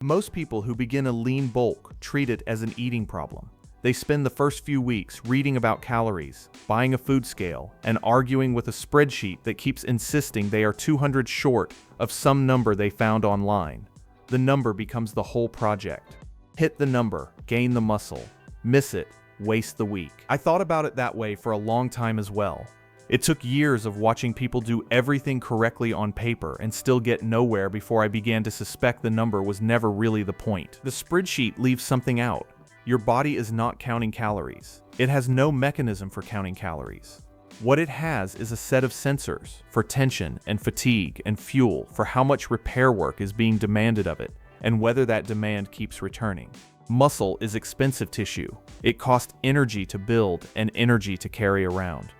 Most people who begin a lean bulk treat it as an eating problem. They spend the first few weeks reading about calories, buying a food scale, and arguing with a spreadsheet that keeps insisting they are 200 short of some number they found online. The number becomes the whole project. Hit the number, gain the muscle. Miss it, waste the week. I thought about it that way for a long time as well. It took years of watching people do everything correctly on paper and still get nowhere before I began to suspect the number was never really the point. The spreadsheet leaves something out. Your body is not counting calories. It has no mechanism for counting calories. What it has is a set of sensors for tension and fatigue and fuel for how much repair work is being demanded of it and whether that demand keeps returning. Muscle is expensive tissue. It costs energy to build and energy to carry around.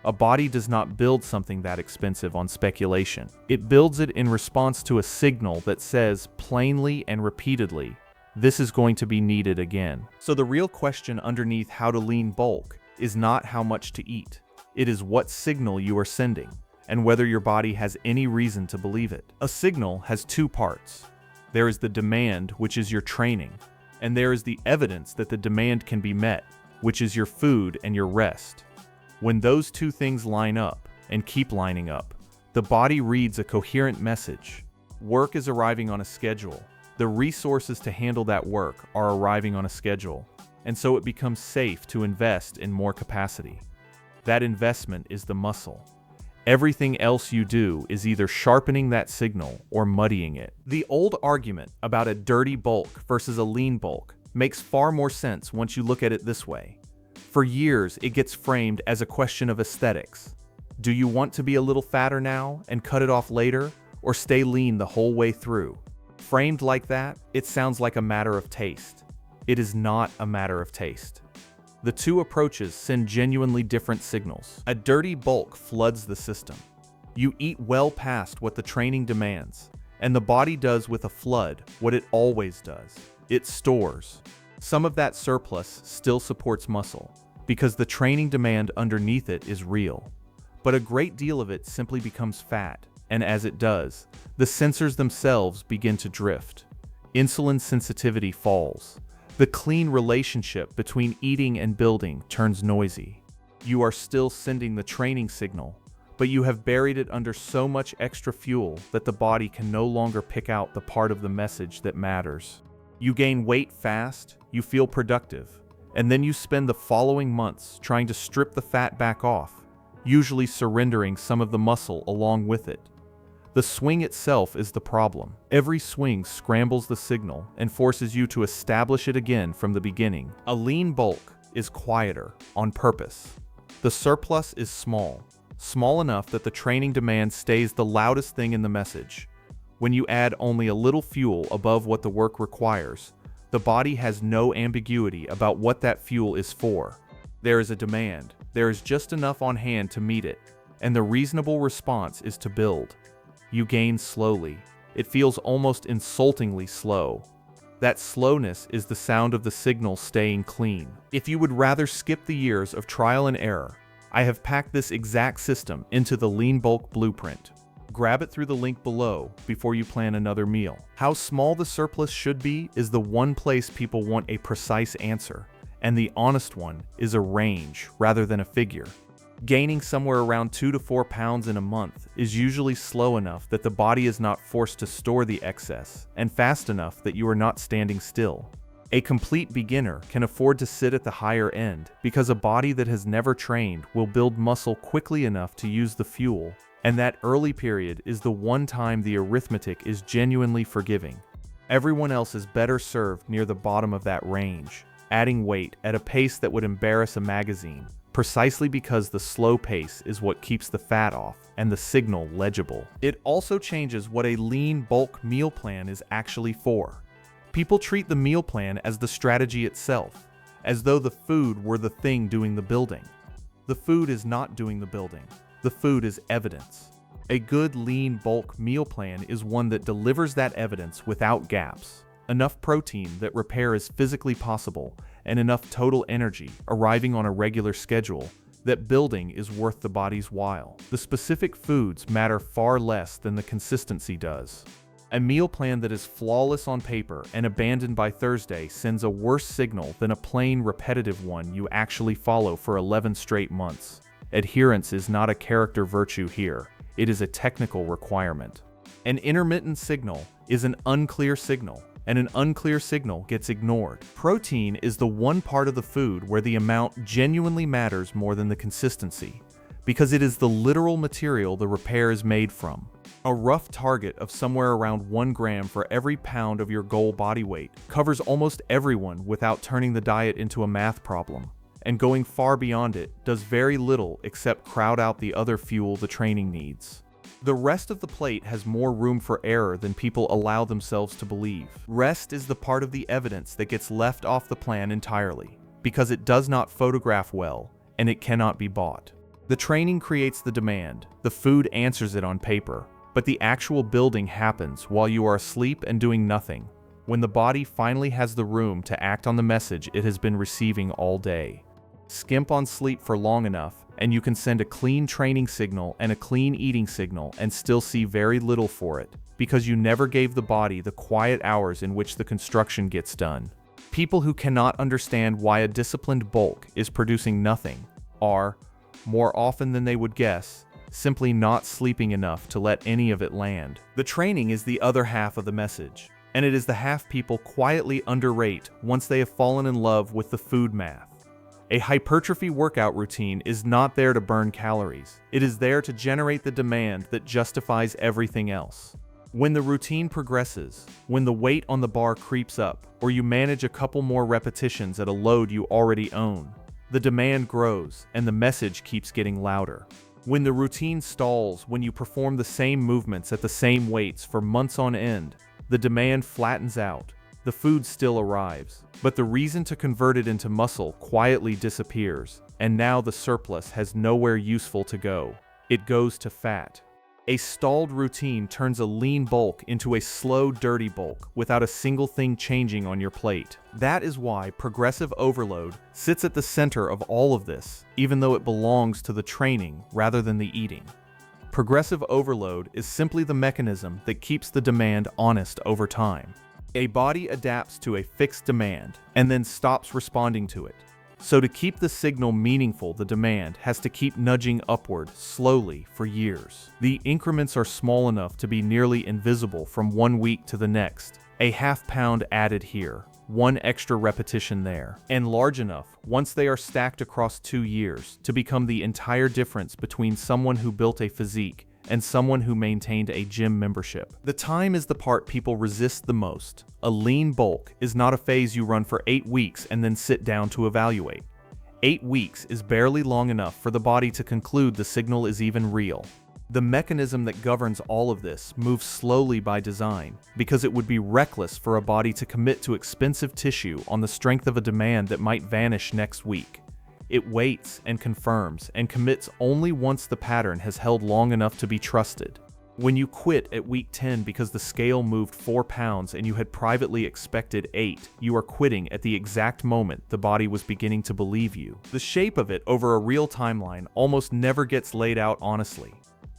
A body does not build something that expensive on speculation. It builds it in response to a signal that says plainly and repeatedly, this is going to be needed again. So the real question underneath how to lean bulk is not how much to eat. It is what signal you are sending and whether your body has any reason to believe it. A signal has two parts. There is the demand, which is your training, and there is the evidence that the demand can be met, which is your food and your rest. When those two things line up and keep lining up, the body reads a coherent message. Work is arriving on a schedule. The resources to handle that work are arriving on a schedule, and so it becomes safe to invest in more capacity. That investment is the muscle. Everything else you do is either sharpening that signal or muddying it. The old argument about a dirty bulk versus a lean bulk makes far more sense once you look at it this way. For years, it gets framed as a question of aesthetics. Do you want to be a little fatter now and cut it off later, or stay lean the whole way through? Framed like that, it sounds like a matter of taste. It is not a matter of taste. The two approaches send genuinely different signals. A dirty bulk floods the system. You eat well past what the training demands, and the body does with a flood what it always does. It stores. Some of that surplus still supports muscle, because the training demand underneath it is real. But a great deal of it simply becomes fat, and as it does, the sensors themselves begin to drift. Insulin sensitivity falls. The clean relationship between eating and building turns noisy. You are still sending the training signal, but you have buried it under so much extra fuel that the body can no longer pick out the part of the message that matters. You gain weight fast, you feel productive, and then you spend the following months trying to strip the fat back off, usually surrendering some of the muscle along with it. The swing itself is the problem. Every swing scrambles the signal and forces you to establish it again from the beginning. A lean bulk is quieter, on purpose. The surplus is small enough that the training demand stays the loudest thing in the message. When you add only a little fuel above what the work requires, the body has no ambiguity about what that fuel is for. There is a demand, there is just enough on hand to meet it, and the reasonable response is to build. You gain slowly. It feels almost insultingly slow. That slowness is the sound of the signal staying clean. If you would rather skip the years of trial and error, I have packed this exact system into the Lean Bulk Blueprint. Grab it through the link below before you plan another meal. How small the surplus should be is the one place people want a precise answer, and the honest one is a range rather than a figure. Gaining somewhere around 2 to 4 pounds in a month is usually slow enough that the body is not forced to store the excess, and fast enough that you are not standing still. A complete beginner can afford to sit at the higher end because a body that has never trained will build muscle quickly enough to use the fuel, and that early period is the one time the arithmetic is genuinely forgiving. Everyone else is better served near the bottom of that range, adding weight at a pace that would embarrass a magazine, precisely because the slow pace is what keeps the fat off and the signal legible. It also changes what a lean bulk meal plan is actually for. People treat the meal plan as the strategy itself, as though the food were the thing doing the building. The food is not doing the building. The food is evidence. A good lean bulk meal plan is one that delivers that evidence without gaps. Enough protein that repair is physically possible, and enough total energy arriving on a regular schedule that building is worth the body's while. The specific foods matter far less than the consistency does. A meal plan that is flawless on paper and abandoned by Thursday sends a worse signal than a plain, repetitive one you actually follow for 11 straight months. Adherence is not a character virtue here, it is a technical requirement. An intermittent signal is an unclear signal, and an unclear signal gets ignored. Protein is the one part of the food where the amount genuinely matters more than the consistency, because it is the literal material the repair is made from. A rough target of somewhere around 1 gram for every pound of your goal body weight covers almost everyone without turning the diet into a math problem, and going far beyond it does very little except crowd out the other fuel the training needs. The rest of the plate has more room for error than people allow themselves to believe. Rest is the part of the evidence that gets left off the plan entirely, because it does not photograph well, and it cannot be bought. The training creates the demand, the food answers it on paper, but the actual building happens while you are asleep and doing nothing, when the body finally has the room to act on the message it has been receiving all day. Skimp on sleep for long enough, and you can send a clean training signal and a clean eating signal and still see very little for it, because you never gave the body the quiet hours in which the construction gets done. People who cannot understand why a disciplined bulk is producing nothing are, more often than they would guess, simply not sleeping enough to let any of it land. The training is the other half of the message, and it is the half people quietly underrate once they have fallen in love with the food math. A hypertrophy workout routine is not there to burn calories. It is there to generate the demand that justifies everything else. When the routine progresses, when the weight on the bar creeps up, or you manage a couple more repetitions at a load you already own, the demand grows and the message keeps getting louder. When the routine stalls, when you perform the same movements at the same weights for months on end, the demand flattens out. The food still arrives, but the reason to convert it into muscle quietly disappears, and now the surplus has nowhere useful to go. It goes to fat. A stalled routine turns a lean bulk into a slow, dirty bulk without a single thing changing on your plate. That is why progressive overload sits at the center of all of this, even though it belongs to the training rather than the eating. Progressive overload is simply the mechanism that keeps the demand honest over time. A body adapts to a fixed demand and then stops responding to it. So to keep the signal meaningful, the demand has to keep nudging upward slowly for years. The increments are small enough to be nearly invisible from 1 week to the next. A half pound added here, 1 extra repetition there, and large enough, once they are stacked across 2 years, to become the entire difference between someone who built a physique and someone who maintained a gym membership. The time is the part people resist the most. A lean bulk is not a phase you run for 8 weeks and then sit down to evaluate. 8 weeks is barely long enough for the body to conclude the signal is even real. The mechanism that governs all of this moves slowly by design, because it would be reckless for a body to commit to expensive tissue on the strength of a demand that might vanish next week. It waits and confirms and commits only once the pattern has held long enough to be trusted. When you quit at week 10 because the scale moved 4 pounds and you had privately expected 8, you are quitting at the exact moment the body was beginning to believe you. The shape of it over a real timeline almost never gets laid out honestly.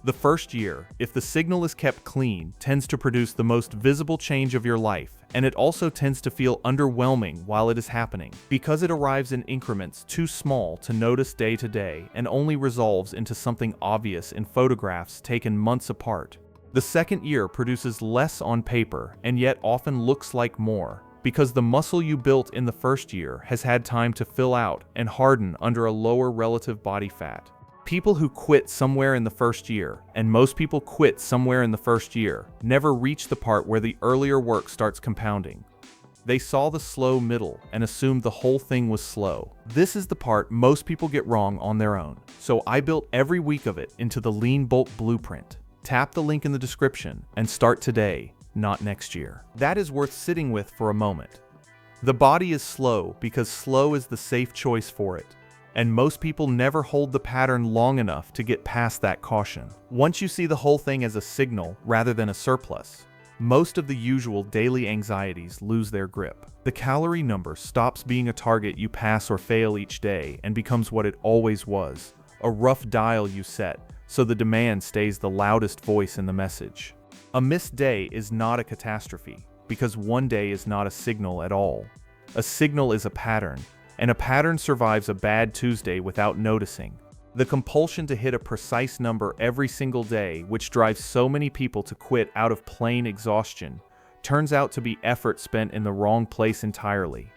The first year, if the signal is kept clean, tends to produce the most visible change of your life, and it also tends to feel underwhelming while it is happening, because it arrives in increments too small to notice day to day and only resolves into something obvious in photographs taken months apart. The second year produces less on paper and yet often looks like more, because the muscle you built in the first year has had time to fill out and harden under a lower relative body fat. People who quit somewhere in the first year, and most people quit somewhere in the first year, never reach the part where the earlier work starts compounding. They saw the slow middle and assumed the whole thing was slow. This is the part most people get wrong on their own. So I built every week of it into the Lean Bulk Blueprint. Tap the link in the description and start today, not next year. That is worth sitting with for a moment. The body is slow because slow is the safe choice for it. And most people never hold the pattern long enough to get past that caution. Once you see the whole thing as a signal rather than a surplus, most of the usual daily anxieties lose their grip. The calorie number stops being a target you pass or fail each day and becomes what it always was, a rough dial you set, so the demand stays the loudest voice in the message. A missed day is not a catastrophe, because one day is not a signal at all. A signal is a pattern, and a pattern survives a bad Tuesday without noticing. The compulsion to hit a precise number every single day, which drives so many people to quit out of plain exhaustion, turns out to be effort spent in the wrong place entirely.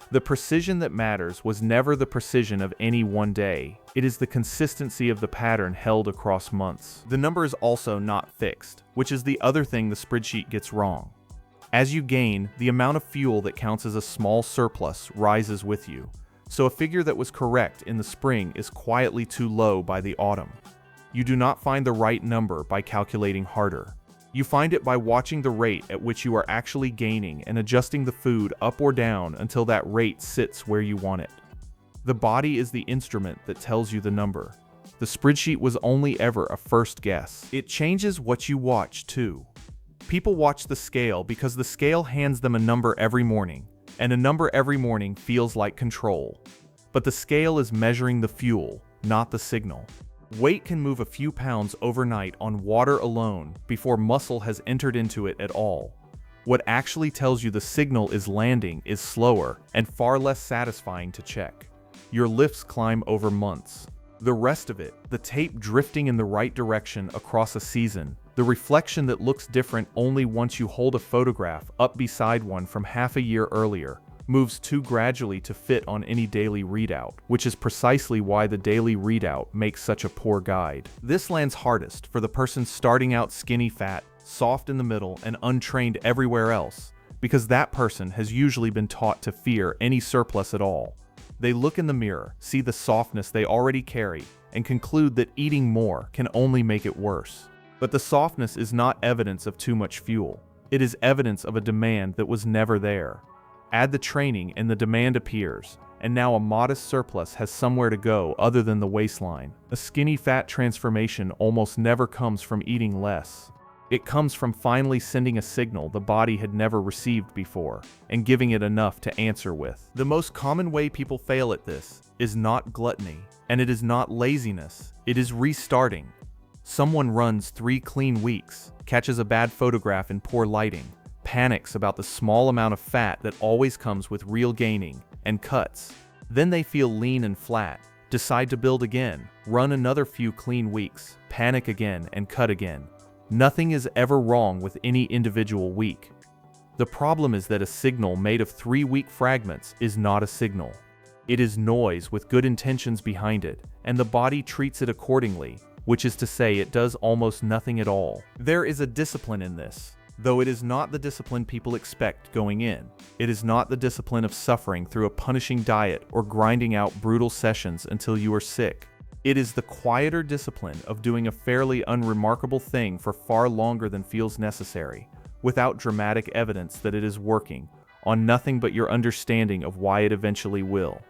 The precision that matters was never the precision of any one day. It is the consistency of the pattern held across months. The number is also not fixed, which is the other thing the spreadsheet gets wrong. As you gain, the amount of fuel that counts as a small surplus rises with you. So a figure that was correct in the spring is quietly too low by the autumn. You do not find the right number by calculating harder. You find it by watching the rate at which you are actually gaining and adjusting the food up or down until that rate sits where you want it. The body is the instrument that tells you the number. The spreadsheet was only ever a first guess. It changes what you watch too. People watch the scale because the scale hands them a number every morning, and a number every morning feels like control. But the scale is measuring the fuel, not the signal. Weight can move a few pounds overnight on water alone before muscle has entered into it at all. What actually tells you the signal is landing is slower and far less satisfying to check. Your lifts climb over months. The rest of it, the tape drifting in the right direction across a season, the reflection that looks different only once you hold a photograph up beside one from half a year earlier, moves too gradually to fit on any daily readout, which is precisely why the daily readout makes such a poor guide. This lands hardest for the person starting out skinny fat, soft in the middle, and untrained everywhere else, because that person has usually been taught to fear any surplus at all. They look in the mirror, see the softness they already carry, and conclude that eating more can only make it worse. But the softness is not evidence of too much fuel. It is evidence of a demand that was never there. Add the training and the demand appears, and now a modest surplus has somewhere to go other than the waistline. A skinny fat transformation almost never comes from eating less. It comes from finally sending a signal the body had never received before, and giving it enough to answer with. The most common way people fail at this is not gluttony, and it is not laziness, it is restarting. Someone runs 3 clean weeks, catches a bad photograph in poor lighting, panics about the small amount of fat that always comes with real gaining, and cuts. Then they feel lean and flat, decide to build again, run another few clean weeks, panic again, and cut again. Nothing is ever wrong with any individual week. The problem is that a signal made of 3 weak fragments is not a signal. It is noise with good intentions behind it, and the body treats it accordingly, which is to say it does almost nothing at all. There is a discipline in this. Though it is not the discipline people expect going in. It is not the discipline of suffering through a punishing diet or grinding out brutal sessions until you are sick. It is the quieter discipline of doing a fairly unremarkable thing for far longer than feels necessary, without dramatic evidence that it is working, on nothing but your understanding of why it eventually will.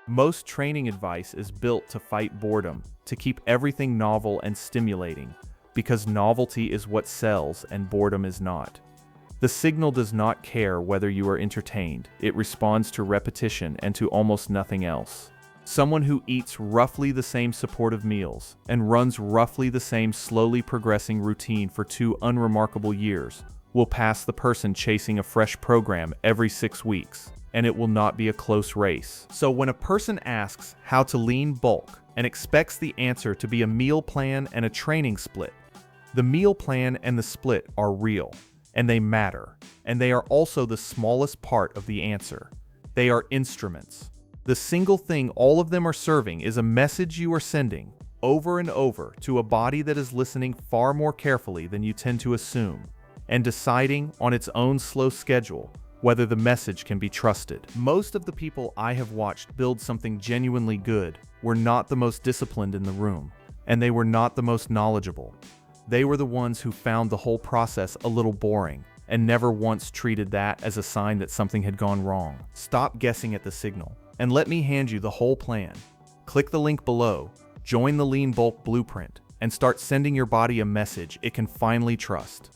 Most training advice is built to fight boredom, to keep everything novel and stimulating, because novelty is what sells and boredom is not. The signal does not care whether you are entertained, it responds to repetition and to almost nothing else. Someone who eats roughly the same supportive meals and runs roughly the same slowly progressing routine for 2 unremarkable years will pass the person chasing a fresh program every 6 weeks, and it will not be a close race. So when a person asks how to lean bulk and expects the answer to be a meal plan and a training split, the meal plan and the split are real, and they matter, and they are also the smallest part of the answer. They are instruments. The single thing all of them are serving is a message you are sending, over and over, to a body that is listening far more carefully than you tend to assume, and deciding, on its own slow schedule, whether the message can be trusted. Most of the people I have watched build something genuinely good were not the most disciplined in the room, and they were not the most knowledgeable. They were the ones who found the whole process a little boring, and never once treated that as a sign that something had gone wrong. Stop guessing at the signal, and let me hand you the whole plan. Click the link below, join the Lean Bulk Blueprint, and start sending your body a message it can finally trust.